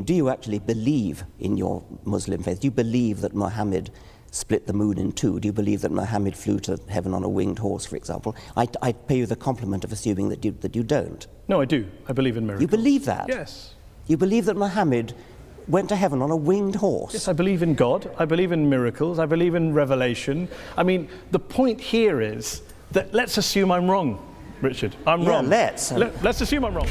do you actually believe in your Muslim faith? Do you believe that Muhammad split the moon in two? Do you believe that Muhammad flew to heaven on a winged horse, for example? I pay you the compliment of assuming that you don't. No, I do. I believe in miracles. You believe that? Yes. You believe that Muhammad went to heaven on a winged horse? Yes, I believe in God. I believe in miracles. I believe in revelation. The point here is that let's assume I'm wrong, Richard. I'm wrong. Let's assume I'm wrong.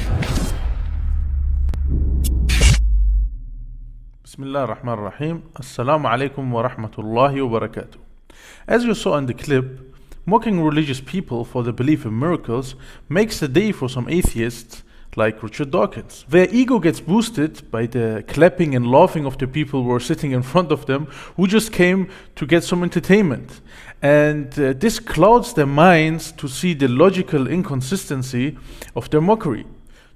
Bismillah ar-Rahman ar-Rahim. Assalamu alaikum wa rahmatullahi wa barakatuh. As you saw in the clip, mocking religious people for their belief in miracles makes the day for some atheists like Richard Dawkins. Their ego gets boosted by the clapping and laughing of the people who are sitting in front of them who just came to get some entertainment. And this clouds their minds to see the logical inconsistency of their mockery.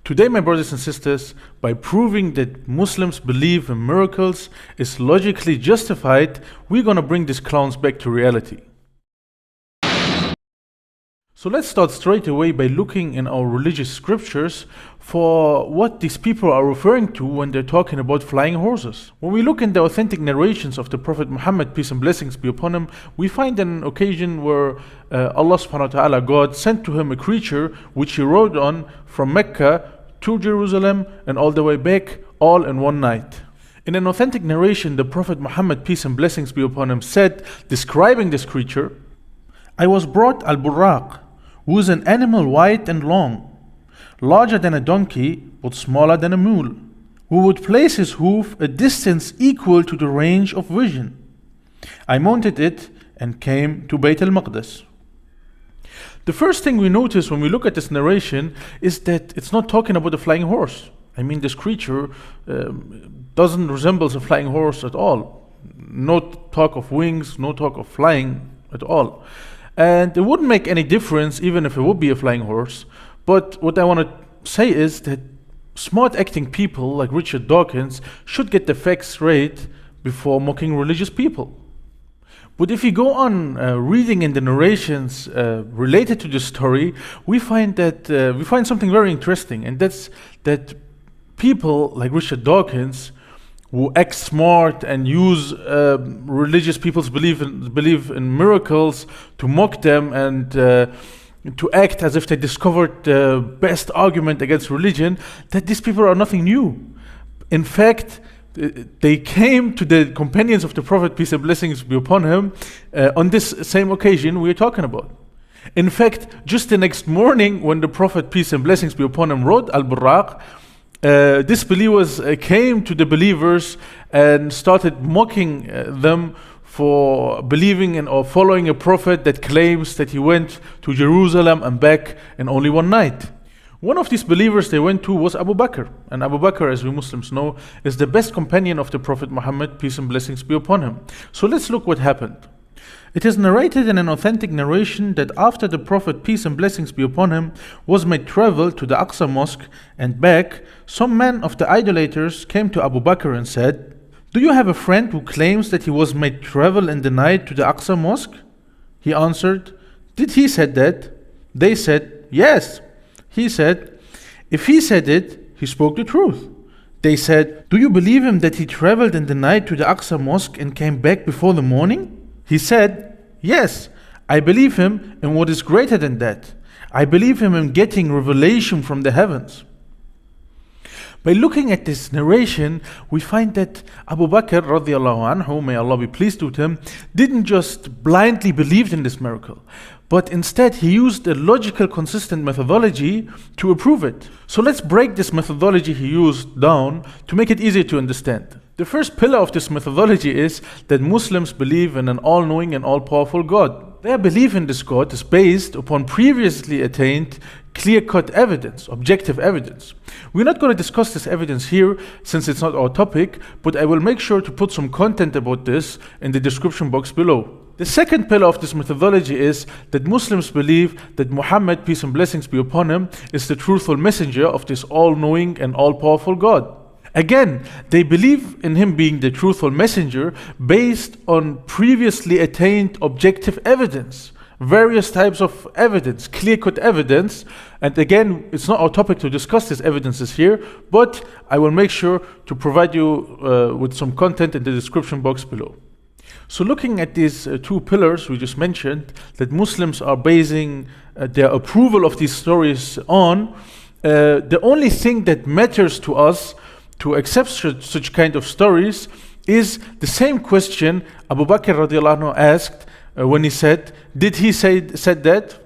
Today, my brothers and sisters, by proving that Muslims believe in miracles is logically justified, we're going to bring these clowns back to reality. So let's start straight away by looking in our religious scriptures for what these people are referring to when they're talking about flying horses. When we look in the authentic narrations of the Prophet Muhammad, peace and blessings be upon him, we find an occasion where Allah subhanahu wa ta'ala, God, sent to him a creature which he rode on from Mecca to Jerusalem and all the way back, all in one night. In an authentic narration, the Prophet Muhammad, peace and blessings be upon him, said, describing this creature, I was brought Al-Burraq, who is an animal white and long, larger than a donkey, but smaller than a mule, who would place his hoof a distance equal to the range of vision. I mounted it and came to Bayt al-Maqdis. The first thing we notice when we look at this narration is that it's not talking about a flying horse. This creature doesn't resemble a flying horse at all. No talk of wings, no talk of flying at all. And it wouldn't make any difference even if it would be a flying horse. But what I want to say is that smart acting people like Richard Dawkins should get the facts straight before mocking religious people. But if you go on reading in the narrations related to this story, we find something very interesting, and that's that people like Richard Dawkins, who act smart and use religious people's belief in miracles to mock them and to act as if they discovered the best argument against religion, that these people are nothing new. In fact, they came to the companions of the Prophet, peace and blessings be upon him, on this same occasion we are talking about. In fact, just the next morning when the Prophet, peace and blessings be upon him, rode Al-Burraq, disbelievers came to the believers and started mocking them for believing in or following a prophet that claims that he went to Jerusalem and back in only one night. One of these believers they went to was Abu Bakr. And Abu Bakr, as we Muslims know, is the best companion of the Prophet Muhammad, peace and blessings be upon him. So let's look what happened. It is narrated in an authentic narration that after the Prophet, peace and blessings be upon him, was made travel to the Aqsa Mosque and back, some men of the idolaters came to Abu Bakr and said, do you have a friend who claims that he was made travel in the night to the Aqsa Mosque? He answered, did he said that? They said, yes. He said, if he said it, he spoke the truth. They said, do you believe him that he traveled in the night to the Aqsa Mosque and came back before the morning? He said, yes, I believe him in what is greater than that. I believe him in getting revelation from the heavens. By looking at this narration, we find that Abu Bakr radiallahu anhu, may Allah be pleased with him, didn't just blindly believe in this miracle, but instead he used a logical, consistent methodology to approve it. So let's break this methodology he used down to make it easier to understand. The first pillar of this methodology is that Muslims believe in an all-knowing and all-powerful God. Their belief in this God is based upon previously attained clear-cut evidence, objective evidence. We're not going to discuss this evidence here since it's not our topic, but I will make sure to put some content about this in the description box below. The second pillar of this methodology is that Muslims believe that Muhammad, peace and blessings be upon him, is the truthful messenger of this all-knowing and all-powerful God. Again, they believe in him being the truthful messenger based on previously attained objective evidence, various types of evidence, clear-cut evidence. And again, it's not our topic to discuss these evidences here, but I will make sure to provide you with some content in the description box below. So looking at these two pillars we just mentioned, that Muslims are basing their approval of these stories on, the only thing that matters to us to accept such kind of stories is the same question Abu Bakr radiallahu anhu asked when he said, did he said that?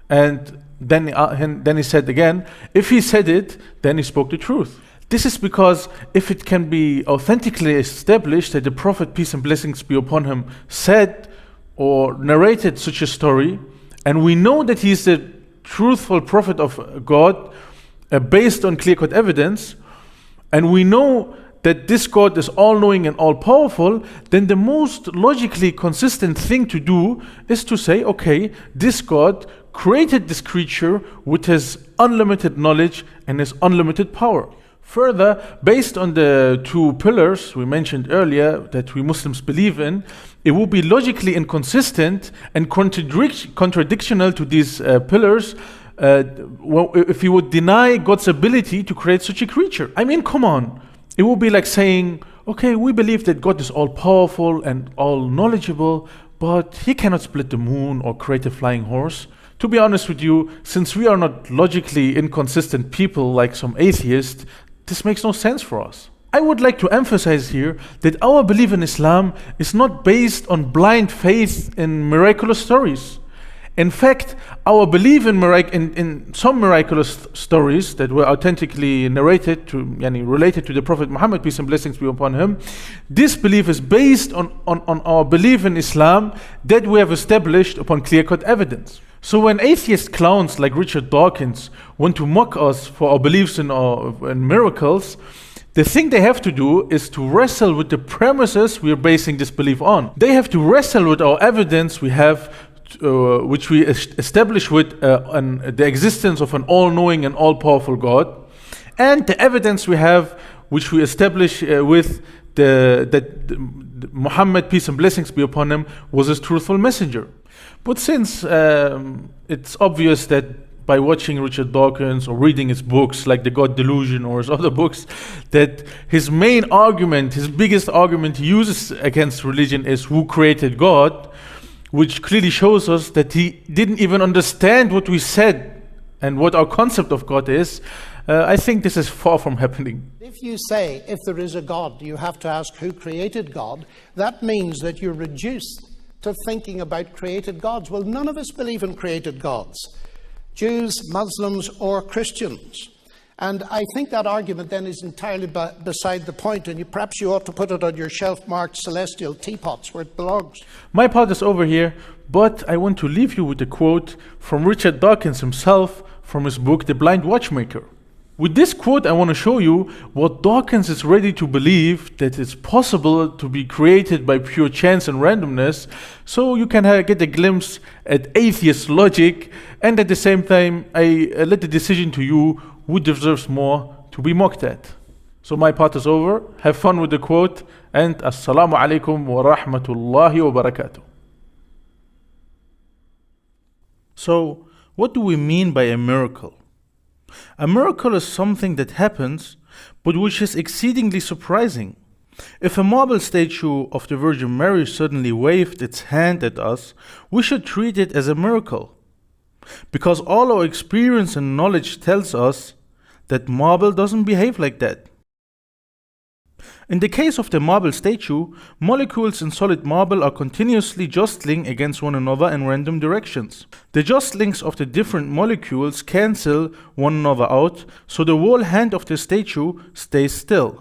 And then he said again, if he said it, then he spoke the truth. This is because if it can be authentically established that the Prophet, peace and blessings be upon him, said or narrated such a story, and we know that he is the truthful Prophet of God based on clear-cut evidence, and we know that this God is all-knowing and all-powerful, then the most logically consistent thing to do is to say, okay, this God created this creature with his unlimited knowledge and his unlimited power. Further, based on the two pillars we mentioned earlier that we Muslims believe in, it would be logically inconsistent and contradictional to these pillars if you would deny God's ability to create such a creature. I mean, come on. It would be like saying, okay, we believe that God is all-powerful and all-knowledgeable, but he cannot split the moon or create a flying horse. To be honest with you, since we are not logically inconsistent people like some atheists, this makes no sense for us. I would like to emphasize here that our belief in Islam is not based on blind faith in miraculous stories. In fact, our belief in some miraculous stories that were authentically narrated related to the Prophet Muhammad, peace and blessings be upon him, this belief is based on our belief in Islam that we have established upon clear-cut evidence. So when atheist clowns like Richard Dawkins want to mock us for our beliefs in miracles, the thing they have to do is to wrestle with the premises we are basing this belief on. They have to wrestle with our evidence we have which we establish with the existence of an all-knowing and all-powerful God, and the evidence we have which we establish with that Muhammad, peace and blessings be upon him, was his truthful messenger. But since it's obvious that by watching Richard Dawkins or reading his books like The God Delusion or his other books, that his main argument, his biggest argument he uses against religion is who created God, which clearly shows us that he didn't even understand what we said and what our concept of God is. I think this is far from happening. If you say, if there is a God, you have to ask who created God, that means that you're reduced to thinking about created gods. Well, none of us believe in created gods, Jews, Muslims, or Christians. And I think that argument then is entirely beside the point, and perhaps you ought to put it on your shelf marked celestial teapots where it belongs. My part is over here, but I want to leave you with a quote from Richard Dawkins himself from his book, The Blind Watchmaker. With this quote, I want to show you what Dawkins is ready to believe, that it's possible to be created by pure chance and randomness, so you can get a glimpse at atheist logic, and at the same time, I let the decision to you who deserves more to be mocked at. So my part is over. Have fun with the quote, and Assalamu alaikum wa rahmatullahi wa barakatuh. So, what do we mean by a miracle? A miracle is something that happens, but which is exceedingly surprising. If a marble statue of the Virgin Mary suddenly waved its hand at us, we should treat it as a miracle, because all our experience and knowledge tells us that marble doesn't behave like that. In the case of the marble statue, molecules in solid marble are continuously jostling against one another in random directions. The jostlings of the different molecules cancel one another out, so the whole hand of the statue stays still.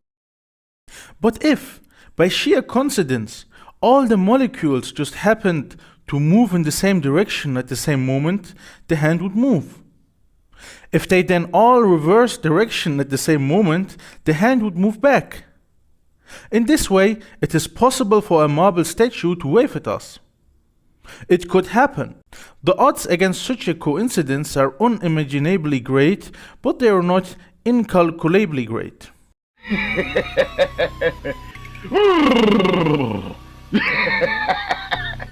But if, by sheer coincidence, all the molecules just happened to move in the same direction at the same moment, the hand would move. If they then all reversed direction at the same moment, the hand would move back. In this way, it is possible for a marble statue to wave at us. It could happen. The odds against such a coincidence are unimaginably great, but they are not incalculably great.